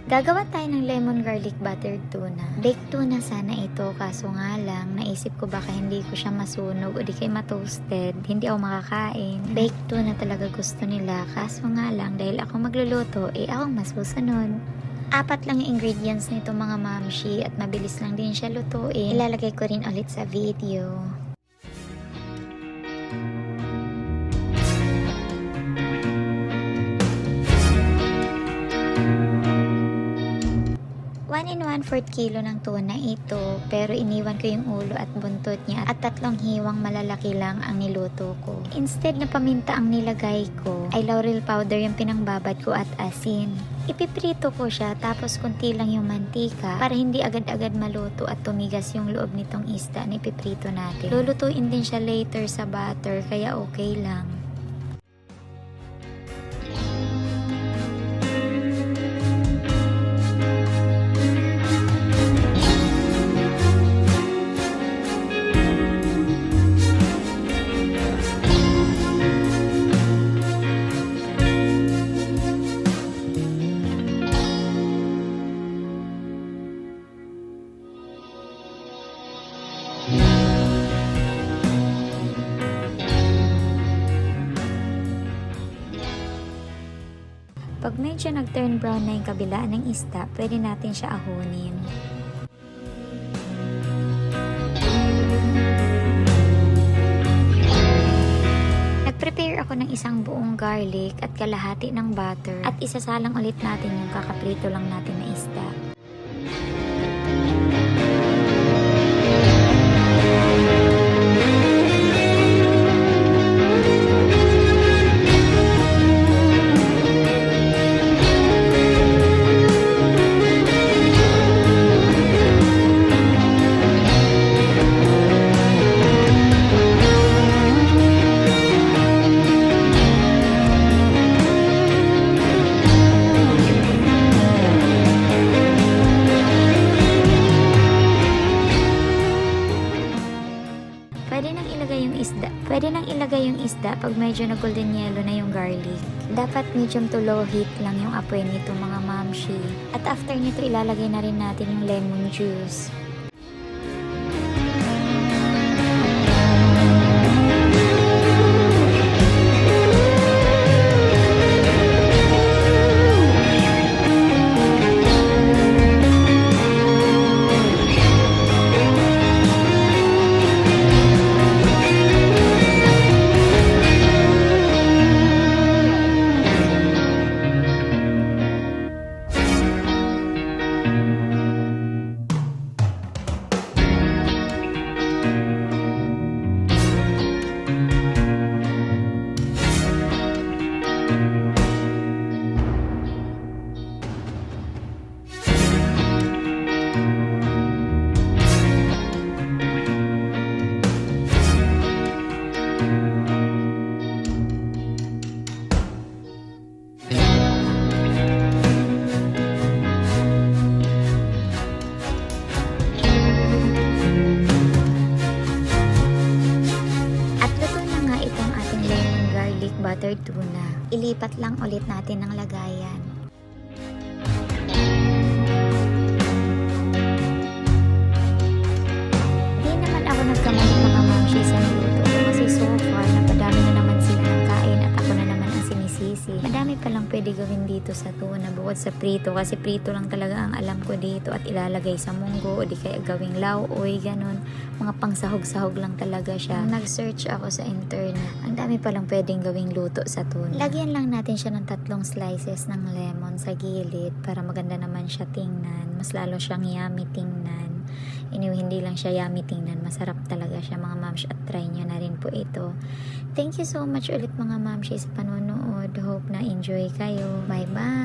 Gagawa tayo ng lemon garlic buttered tuna. Baked tuna sana ito, kaso nga lang, naisip ko baka hindi ko siya masunog o di kay matoasted, hindi ako makakain. Baked tuna talaga gusto nila, kaso nga lang, dahil ako magluluto, akong masusunod. 4 lang yung ingredients nito mga mamshi at mabilis lang din siya lutuin. Ilalagay ko rin ulit sa video. 1 and 1/4 kilo ng tuna ito, pero iniwan ko yung ulo at buntot niya at 3 hiwang malalaki lang ang niluto ko. Instead na paminta ang nilagay ko, ay laurel powder yung pinangbabad ko at asin. Ipiprito ko siya tapos kunti lang yung mantika para hindi agad-agad maluto at tumigas yung loob nitong isda na ipiprito natin. Lulutuin din siya later sa butter kaya okay lang. Pag medyo nag-turn brown na yung kabilaan ng isda, pwede natin siya ahunin. Nag-prepare ako ng isang buong garlic at kalahati ng butter at isasalang ulit natin yung kakaprito lang natin na isda. Pwede nang ilagay yung isda pag medyo na golden yellow na yung garlic. Dapat medium to low heat lang yung apoy nito mga mamshi. At after nito ilalagay na rin natin yung lemon juice. Buttered tuna. Ilipat lang ulit natin ng lagayan. Di naman ako nagkamali mga mamshi sa niluto ko kasi so far napadami na naman sila ng kain at ako na naman ang sinisisi. Madami palang pwede gawin dito sa tuna bukod sa prito kasi prito lang talaga ang alam ko dito at ilalagay sa munggo o di kaya gawing lauoy, ganun. Mga pangsahog-sahog lang talaga siya. Nag-search ako sa internet. Ang dami palang pwedeng gawing luto sa tuna. Lagyan lang natin siya ng 3 slices ng lemon sa gilid para maganda naman siya tingnan. Mas lalo siyang yummy tingnan. Anyway, hindi lang siya yummy tingnan. Masarap talaga siya mga mamshi at try nyo na rin po ito. Thank you so much ulit mga mamshi sa panonood. Hope na enjoy kayo. Bye bye!